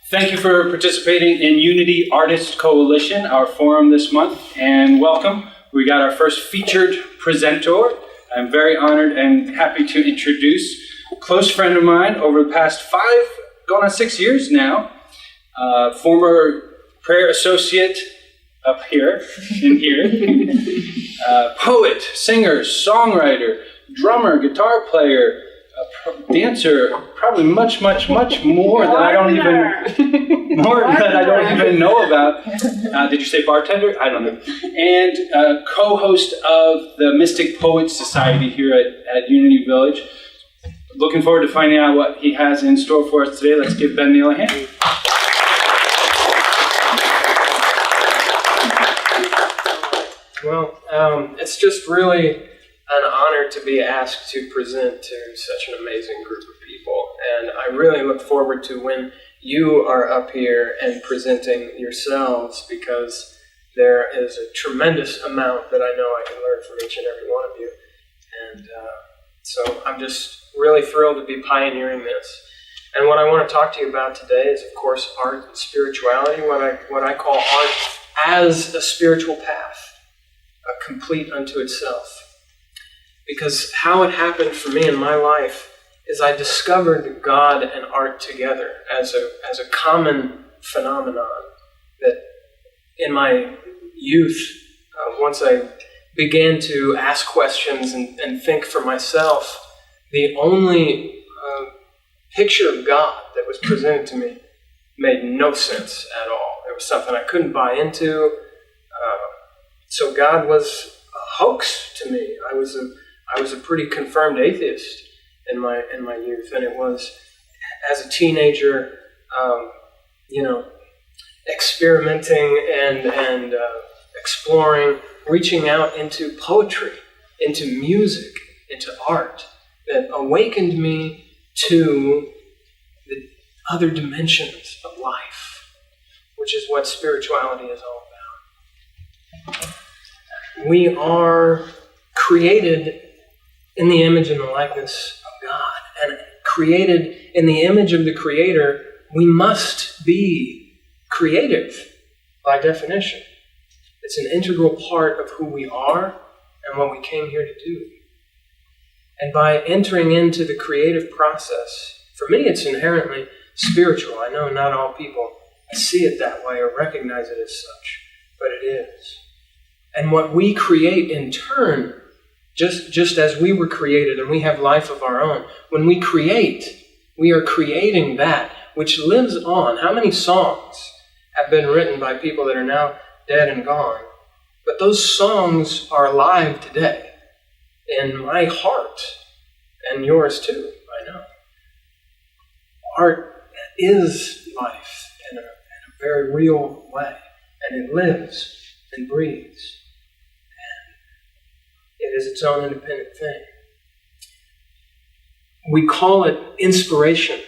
Thank you for participating in Unity Artist Coalition, our forum this month, and welcome. We got our first featured presenter. I'm very honored and happy to introduce a close friend of mine over the past 5, going on 6 years now, former prayer associate up here, poet, singer, songwriter, drummer, guitar player, dancer, probably much more that I don't even know about. Did you say bartender? I don't know. And co-host of the Mystic Poets Society here at Unity Village. Looking forward to finding out what he has in store for us today. Let's give Ben Neal a hand. Well, it's just really an honor to be asked to present to such an amazing group of people. And I really look forward to when you are up here and presenting yourselves, because there is a tremendous amount that I know I can learn from each and every one of you. And so I'm just really thrilled to be pioneering this. And what I want to talk to you about today is, of course, art and spirituality, what I call art as a spiritual path, complete unto itself. Because how it happened for me in my life is I discovered God and art together as a common phenomenon that in my youth, once I began to ask questions and think for myself, the only picture of God that was presented to me made no sense at all. It was something I couldn't buy into. So God was a hoax to me. I was a pretty confirmed atheist in my youth, and it was as a teenager, experimenting and exploring, reaching out into poetry, into music, into art that awakened me to the other dimensions of life, which is what spirituality is all about. We are created in the image and the likeness of God. And created in the image of the Creator, we must be creative by definition. It's an integral part of who we are and what we came here to do. And by entering into the creative process, for me it's inherently spiritual. I know not all people see it that way or recognize it as such, but it is. And what we create in turn, just as we were created and we have life of our own, when we create, we are creating that which lives on. How many songs have been written by people that are now dead and gone? But those songs are alive today in my heart and yours too, I know. Art is life in a very real way, and it lives and breathes. It is its own independent thing. We call it inspiration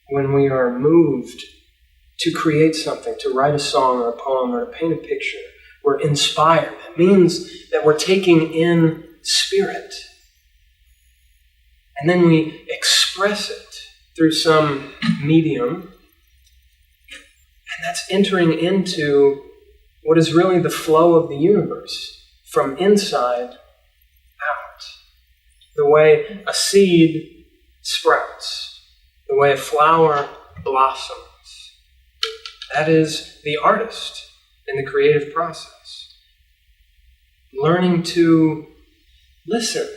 when we are moved to create something, to write a song or a poem or to paint a picture. We're inspired. That means that we're taking in spirit. And then we express it through some medium. And that's entering into what is really the flow of the universe. From inside out. The way a seed sprouts. The way a flower blossoms. That is the artist in the creative process. Learning to listen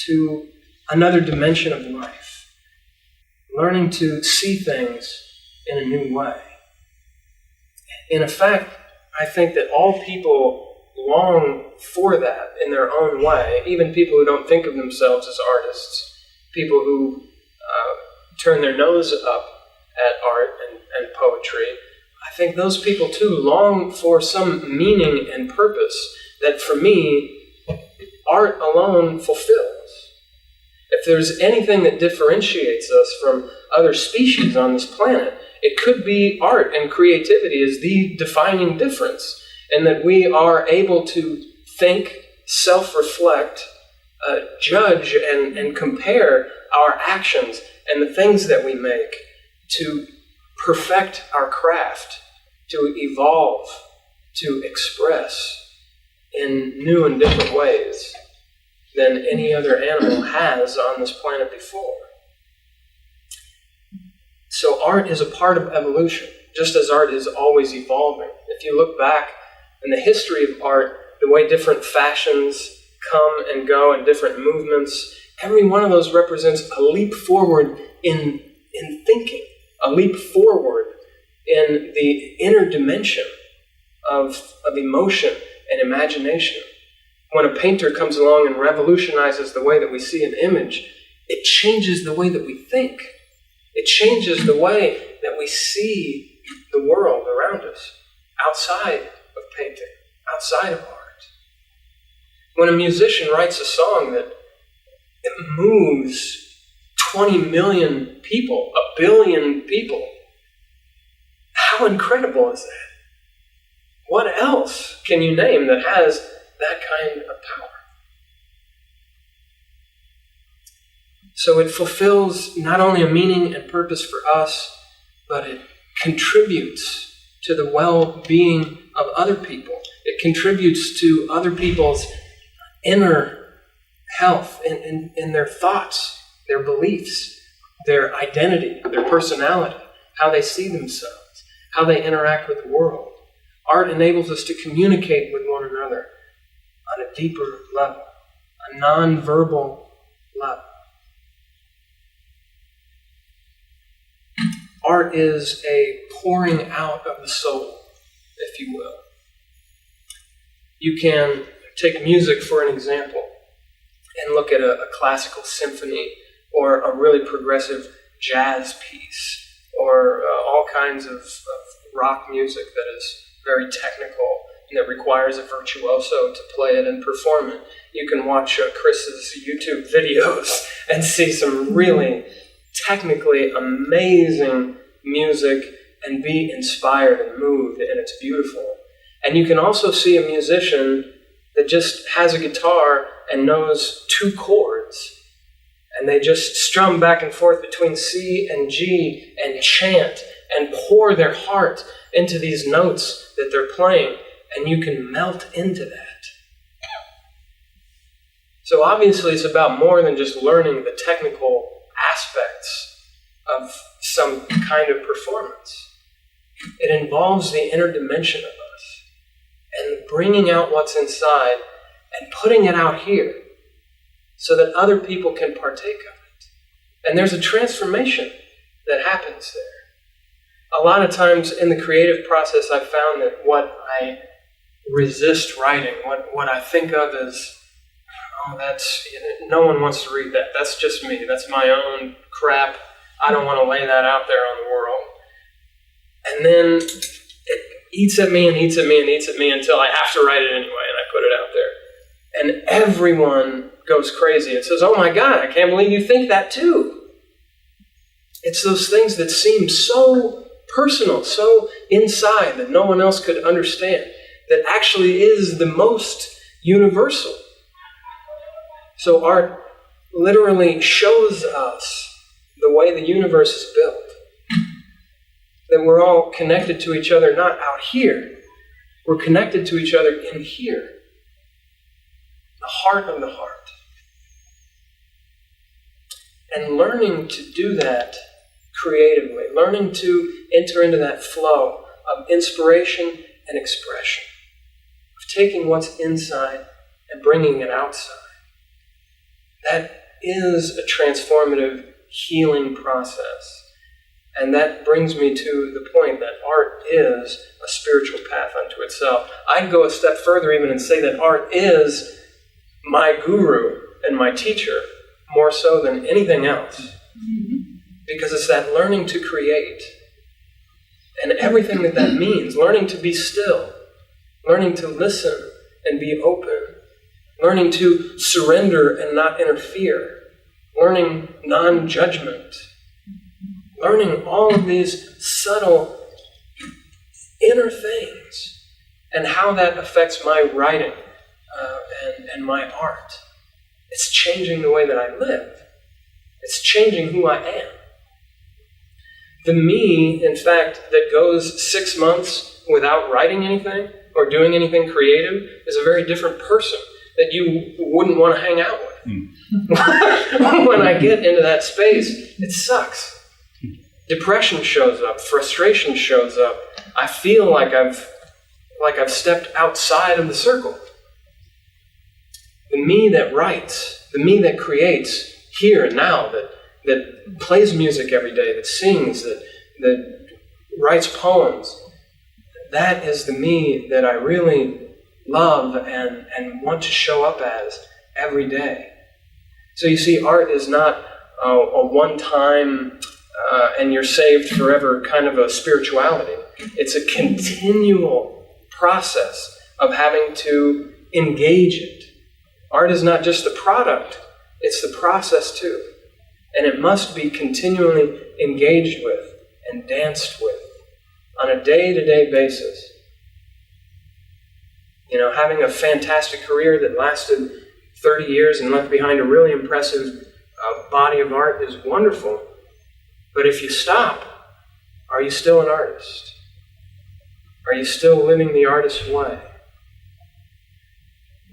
to another dimension of life. Learning to see things in a new way. In effect, I think that all people long for that in their own way, even people who don't think of themselves as artists, people who turn their nose up at art and poetry. I think those people too long for some meaning and purpose that for me, art alone fulfills. If there's anything that differentiates us from other species on this planet, it could be art and creativity is the defining difference. And that we are able to think, self-reflect, judge and compare our actions and the things that we make to perfect our craft, to evolve, to express in new and different ways than any other animal has on this planet before. So art is a part of evolution, just as art is always evolving. If you look back in the history of art, the way different fashions come and go and different movements, every one of those represents a leap forward in thinking, a leap forward in the inner dimension of emotion and imagination. When a painter comes along and revolutionizes the way that we see an image, it changes the way that we think. It changes the way that we see the world around us, outside of painting, outside of art. When a musician writes a song that it moves 20 million people, 1 billion people, how incredible is that? What else can you name that has that kind of power? So it fulfills not only a meaning and purpose for us, but it contributes to the well-being of other people. It contributes to other people's inner health in their thoughts, their beliefs, their identity, their personality, how they see themselves, how they interact with the world. Art enables us to communicate with one another on a deeper level, a non-verbal level. Art is a pouring out of the soul, if you will. You can take music for an example and look at a classical symphony or a really progressive jazz piece or all kinds of rock music that is very technical and that requires a virtuoso to play it and perform it. You can watch Chris's YouTube videos and see some really technically amazing music and be inspired and moved, and it's beautiful. And you can also see a musician that just has a guitar and knows 2 chords, and they just strum back and forth between C and G and chant and pour their heart into these notes that they're playing, and you can melt into that. So obviously it's about more than just learning the technical aspects of some kind of performance. It involves the inner dimension of us and bringing out what's inside and putting it out here so that other people can partake of it. And there's a transformation that happens there. A lot of times in the creative process, I've found that what I resist writing, what I think of as, no one wants to read that. That's just me. That's my own crap. I don't want to lay that out there on the world. And then it eats at me and eats at me and eats at me until I have to write it anyway, and I put it out there. And everyone goes crazy and says, "Oh my God, I can't believe you think that too." It's those things that seem so personal, so inside that no one else could understand, that actually is the most universal. So art literally shows us the way the universe is built. That we're all connected to each other, not out here. We're connected to each other in here. The heart of the heart. And learning to do that creatively, learning to enter into that flow of inspiration and expression, of taking what's inside and bringing it outside. That is a transformative healing process. And that brings me to the point that art is a spiritual path unto itself. I'd go a step further even and say that art is my guru and my teacher more so than anything else. Because it's that learning to create and everything that means. Learning to be still, learning to listen and be open, learning to surrender and not interfere, learning non-judgment, learning all of these subtle inner things and how that affects my writing and my art. It's changing the way that I live. It's changing who I am. The me, in fact, that goes 6 months without writing anything or doing anything creative is a very different person that you wouldn't want to hang out with. When I get into that space, it sucks. Depression shows up, frustration shows up. I feel like I've stepped outside of the circle. The me that writes, the me that creates here and now, that plays music every day, that sings, that writes poems, that is the me that I really love and want to show up as every day. So you see, art is not a one-time and you're saved forever kind of a spirituality. It's a continual process of having to engage it. Art is not just the product, it's the process too. And it must be continually engaged with and danced with on a day-to-day basis. Having a fantastic career that lasted 30 years and left behind a really impressive body of art is wonderful. But if you stop, are you still an artist? Are you still living the artist's way?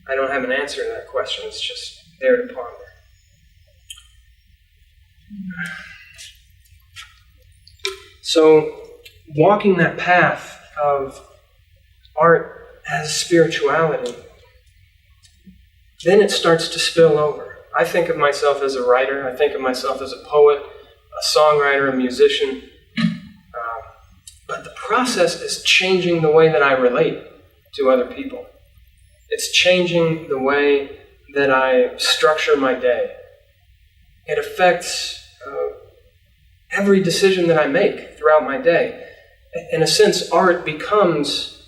I don't have an answer to that question. It's just there to ponder. So, walking that path of art as spirituality, then it starts to spill over. I think of myself as a writer. I think of myself as a poet, a songwriter, a musician. But the process is changing the way that I relate to other people. It's changing the way that I structure my day. It affects every decision that I make throughout my day. In a sense, art becomes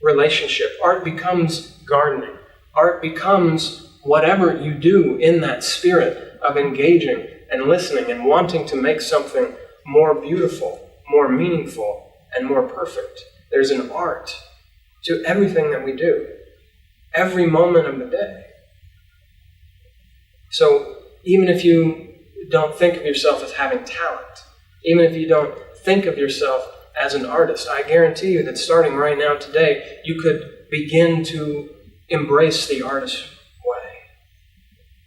relationship. Art becomes gardening. Art becomes whatever you do in that spirit of engaging and listening and wanting to make something more beautiful, more meaningful, and more perfect. There's an art to everything that we do, every moment of the day. So even if you don't think of yourself as having talent, even if you don't think of yourself as an artist, I guarantee you that starting right now today, you could begin to embrace the artist's way.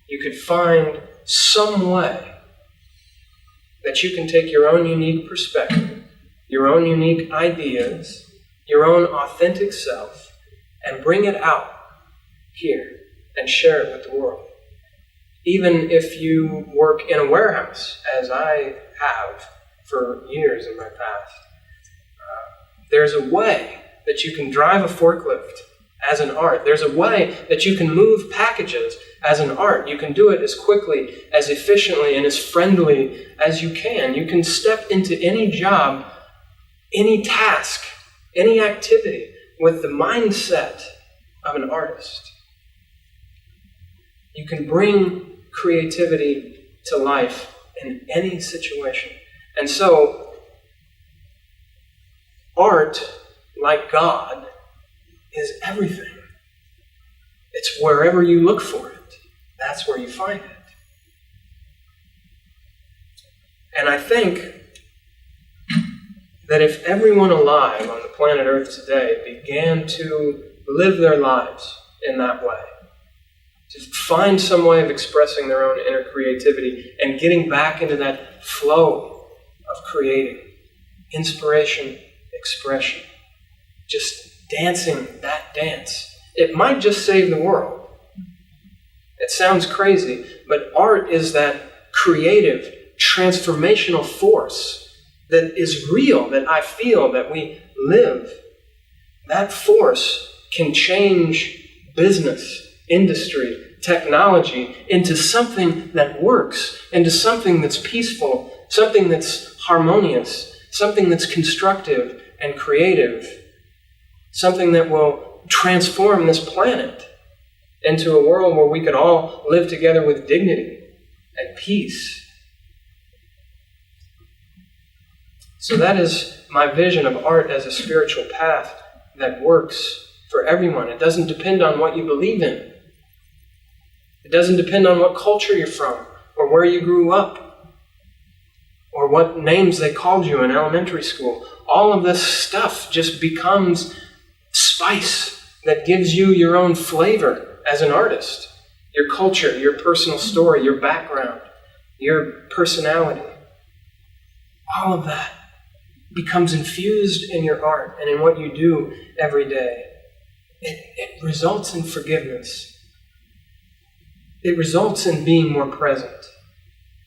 You could find some way that you can take your own unique perspective, your own unique ideas, your own authentic self, and bring it out here and share it with the world. Even if you work in a warehouse, as I have for years in my past, there's a way that you can drive a forklift as an art. There's a way that you can move packages as an art. You can do it as quickly, as efficiently, and as friendly as you can. You can step into any job, any task, any activity with the mindset of an artist. You can bring creativity to life in any situation. And so, art, like God, is everything. It's wherever you look for it, that's where you find it. And I think that if everyone alive on the planet Earth today began to live their lives in that way, to find some way of expressing their own inner creativity and getting back into that flow of creating, inspiration, expression, just dancing that dance, it might just save the world. It sounds crazy, but art is that creative, transformational force that is real, that I feel, that we live. That force can change business, industry, technology into something that works, into something that's peaceful, something that's harmonious, something that's constructive and creative, something that will transform this planet into a world where we could all live together with dignity and peace. So that is my vision of art as a spiritual path that works for everyone. It doesn't depend on what you believe in. It doesn't depend on what culture you're from or where you grew up. or what names they called you in elementary school. All of this stuff just becomes spice that gives you your own flavor as an artist. Your culture, your personal story, your background, your personality. All of that becomes infused in your art and in what you do every day. It results in forgiveness. It results in being more present.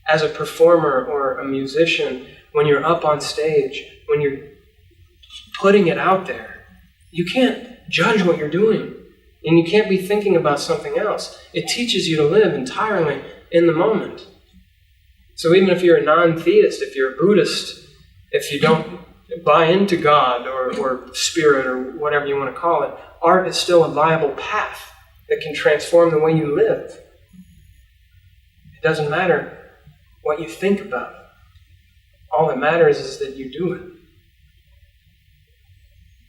As a performer or a musician, when you're up on stage, when you're putting it out there, you can't judge what you're doing, and you can't be thinking about something else. It teaches you to live entirely in the moment. So even if you're a non-theist, if you're a Buddhist, if you don't buy into God or spirit or whatever you want to call it, art is still a viable path that can transform the way you live. It doesn't matter what you think about it. All that matters is that you do it.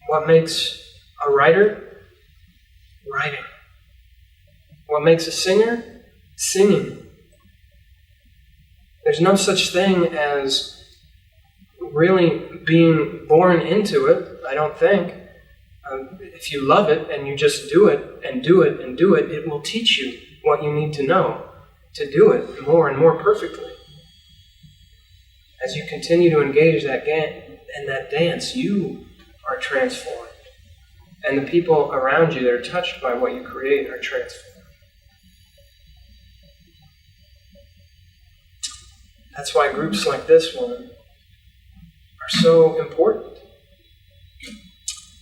What makes a writer? Writing. What makes a singer? Singing. There's no such thing as really being born into it, I don't think. If you love it and you just do it and do it and do it, it will teach you what you need to know to do it more and more perfectly. As you continue to engage in that dance, you are transformed. And the people around you that are touched by what you create are transformed. That's why groups like this one are so important.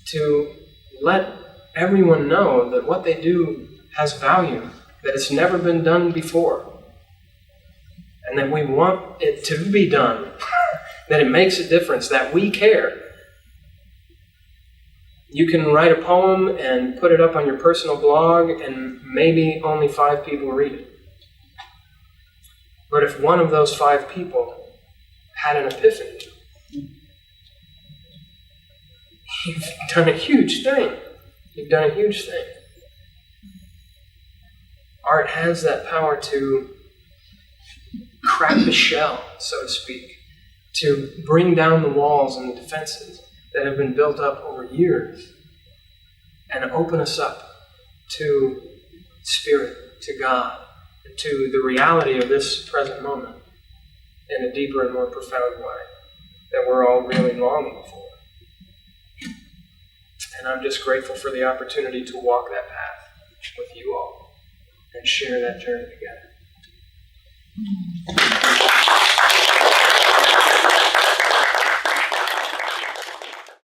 To let everyone know that what they do has value, that it's never been done before, and that we want it to be done, that it makes a difference, that we care. You can write a poem and put it up on your personal blog, and maybe only 5 people read it. But if one of those 5 people had an epiphany, you've done a huge thing. You've done a huge thing. Art has that power to crack the shell, so to speak, to bring down the walls and the defenses that have been built up over years and open us up to Spirit, to God, to the reality of this present moment in a deeper and more profound way that we're all really longing for. And I'm just grateful for the opportunity to walk that path with you all and share that journey together.